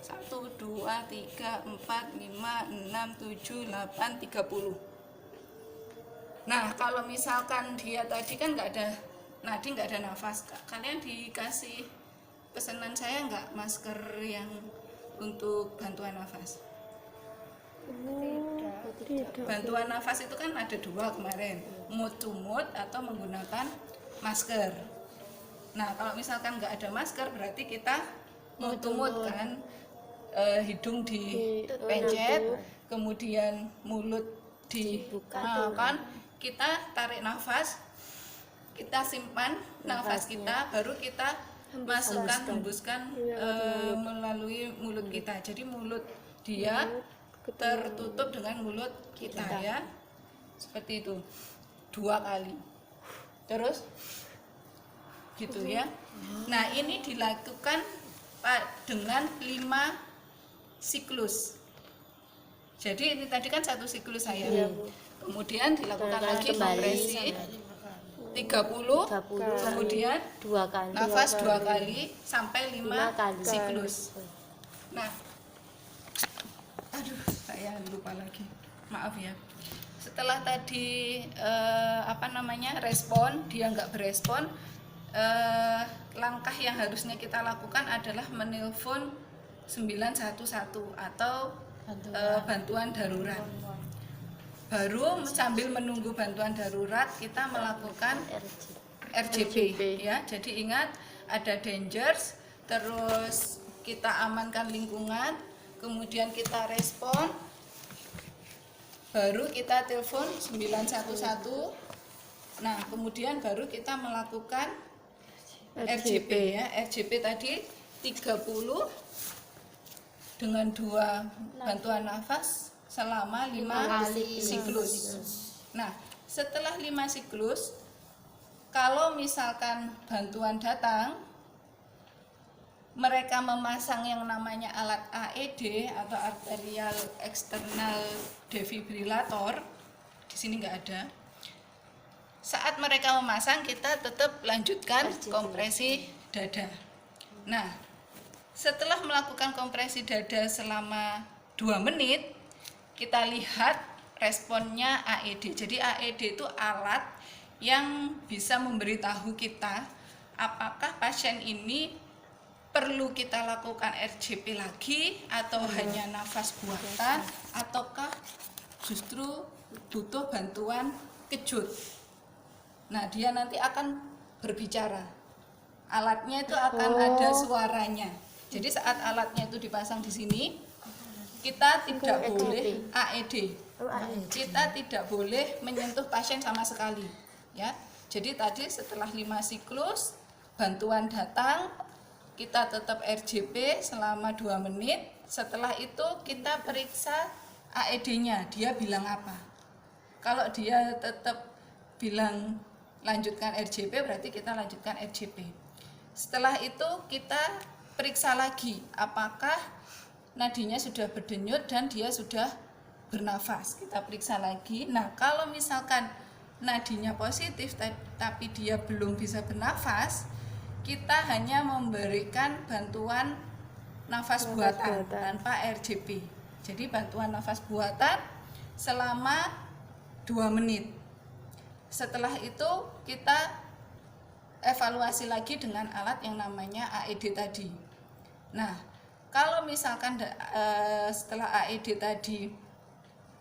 1, 2, 3, 4, 5, 6, 7, 8, 30. Nah, kalau misalkan dia tadi kan nggak ada nadi, nggak ada nafas, kalian dikasih pesanan saya nggak masker yang untuk bantuan nafas? Tidak. Bantuan nafas itu kan ada 2 kemarin, mouth to mouth atau menggunakan masker. Nah, kalau misalkan nggak ada masker berarti kita mouth to mouth kan, hidung dipencet, kemudian mulut dibuka, kan kita tarik nafas, kita simpan nafas kita, baru kita masukkan, hembuskan melalui mulut kita. Jadi mulut dia tertutup dengan mulut kita ya, seperti itu 2 kali, terus gitu ya. Nah, ini dilakukan dengan 5 siklus. Jadi ini tadi kan 1 siklus saya. Kemudian dilakukan lagi kompresi 30, kemudian 2 kali. nafas 2 kali sampai 5 siklus. Nah, aduh, saya lupa lagi, maaf ya. Setelah tadi respon, dia nggak berespon, langkah yang harusnya kita lakukan adalah menelpon 911 atau bantuan darurat. Baru sambil menunggu bantuan darurat kita melakukan RJP ya. Jadi ingat ada dangers, terus kita amankan lingkungan, kemudian kita respon, baru kita telepon 911. Nah, kemudian baru kita melakukan RJP ya. RJP tadi 30 dengan 2 bantuan nafas selama 5 siklus. Nah, setelah 5 siklus, kalau misalkan bantuan datang, mereka memasang yang namanya alat AED atau arterial external defibrillator. Di sini nggak ada. Saat mereka memasang, kita tetap lanjutkan kompresi dada. Nah, setelah melakukan kompresi dada selama 2 menit, kita lihat responnya AED. Jadi AED itu alat yang bisa memberitahu kita apakah pasien ini perlu kita lakukan RJP lagi atau hanya nafas buatan, ataukah justru butuh bantuan kejut. Nah, dia nanti akan berbicara. Alatnya itu akan ada suaranya. Jadi saat alatnya itu dipasang di sini, kita tidak boleh AED. Kita tidak boleh menyentuh pasien sama sekali, ya. Jadi tadi setelah 5 siklus bantuan datang, kita tetap RJP selama 2 menit. Setelah itu kita periksa AED-nya, dia bilang apa. Kalau dia tetap bilang lanjutkan RJP, berarti kita lanjutkan RJP. Setelah itu kita periksa lagi apakah nadinya sudah berdenyut dan dia sudah bernafas. Kita periksa lagi. Nah, kalau misalkan nadinya positif tapi dia belum bisa bernafas, kita hanya memberikan bantuan nafas buatan tanpa RJP. Jadi bantuan nafas buatan selama 2 menit. Setelah itu kita evaluasi lagi dengan alat yang namanya AED tadi. Nah, kalau misalkan setelah AED tadi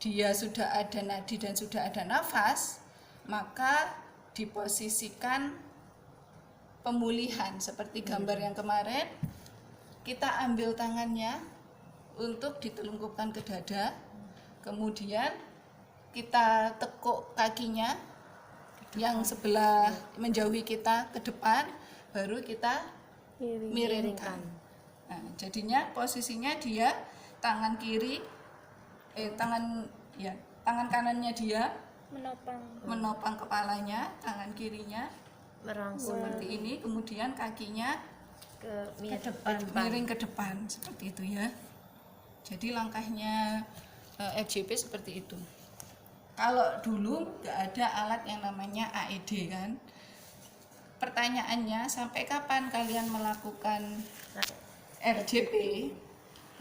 dia sudah ada nadi dan sudah ada nafas, maka diposisikan pemulihan seperti gambar yang kemarin. Kita ambil tangannya untuk ditelungkupkan ke dada, kemudian kita tekuk kakinya yang sebelah menjauhi kita ke depan, baru kita miringkan. Nah, jadinya posisinya dia tangan kiri, tangan kanannya dia menopang kepalanya, tangan kirinya seperti ini, kemudian kakinya miring ke depan seperti itu ya. Jadi langkahnya RJP seperti itu. Kalau dulu nggak ada alat yang namanya AED kan. Pertanyaannya, sampai kapan kalian melakukan RJP?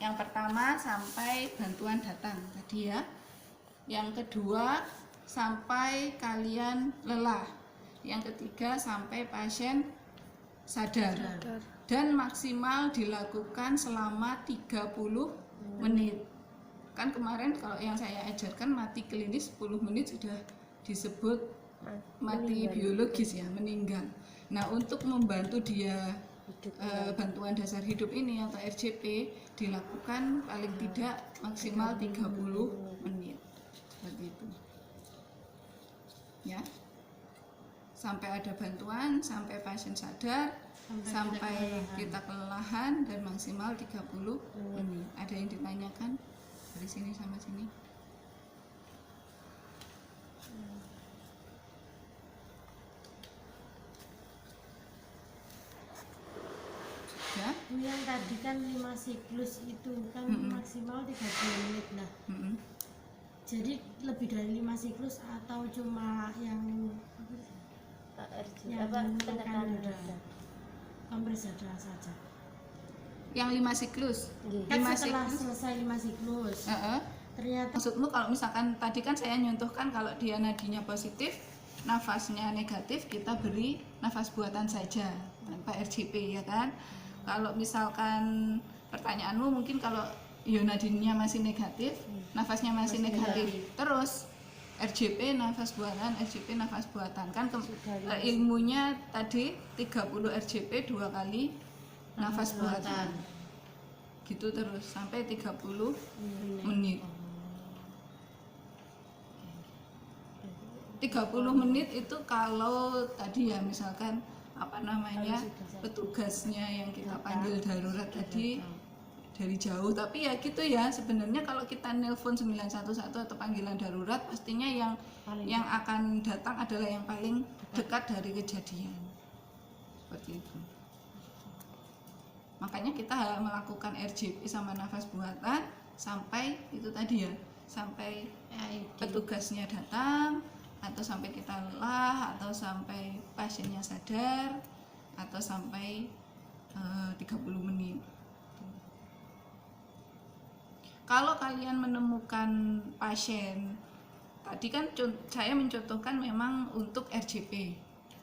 Yang pertama sampai bantuan datang tadi ya. Yang kedua sampai kalian lelah. Yang ketiga sampai pasien sadar. Dan maksimal dilakukan selama 30 menit. Kan kemarin kalau yang saya ajarkan mati klinis 10 menit sudah disebut mati biologis ya, meninggal. Nah, untuk membantu dia bantuan dasar hidup ini atau RJP dilakukan paling tidak maksimal 30 menit. Seperti itu. Ya. Sampai ada bantuan, sampai pasien sadar, sampai kita kelelahan, dan maksimal 30 menit. Ada yang ditanyakan? Dari sini sama sini. Ya. Yang tadi kan 5 siklus itu kan maksimal 30 menit. Nah, jadi lebih dari 5 siklus atau cuma yang penekanan dada, kompres dada saja? Yang 5 siklus. Kan setelah selesai 5 siklus, ternyata maksudmu kalau misalkan tadi kan saya nyontohkan kalau dia nadinya positif, nafasnya negatif, kita beri nafas buatan saja tanpa RJP, ya kan. Kalau misalkan pertanyaanmu mungkin kalau nadinya masih negatif, nafasnya masih negatif, terus RJP nafas buatan, RJP nafas buatan, kan ilmunya tadi 30 RJP 2 kali nafas buatan, gitu terus sampai 30 menit. 30 menit itu kalau tadi ya misalkan petugasnya yang kita panggil darurat tadi dari jauh, tapi ya gitu ya, sebenarnya kalau kita nelpon 911 atau panggilan darurat, pastinya yang akan datang adalah yang paling dekat dari kejadian, seperti itu. Makanya kita melakukan RJP sama nafas buatan sampai itu tadi ya, sampai petugasnya datang, atau sampai kita lelah, atau sampai pasiennya sadar, atau sampai 30 menit. Kalau kalian menemukan pasien, tadi kan saya mencontohkan memang untuk RJP,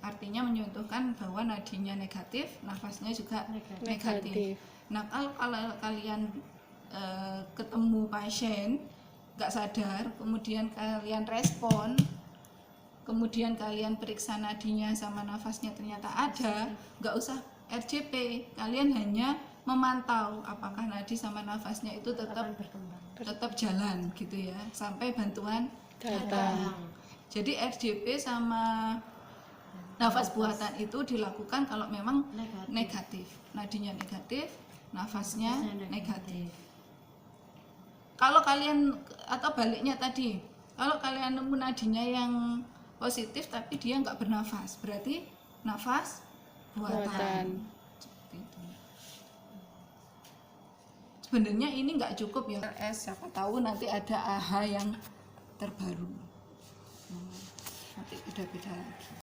artinya mencontohkan bahwa nadinya negatif, nafasnya juga negatif. Nah, kalau kalian ketemu pasien nggak sadar, kemudian kalian respon, kemudian kalian periksa nadinya sama nafasnya ternyata ada, nggak usah RJP, kalian hanya memantau apakah nadi sama nafasnya itu tetap jalan gitu ya, sampai bantuan datang. Jadi RJP sama nafas buatan itu dilakukan kalau memang negatif, nadinya negatif, nafasnya negatif. Kalau kalian, atau baliknya tadi, kalau kalian nemu nadinya yang positif tapi dia nggak bernafas, berarti nafas buatan. Seperti itu. Sebenarnya ini nggak cukup ya, siapa tahu nanti ada AHA yang terbaru, nanti udah beda lagi.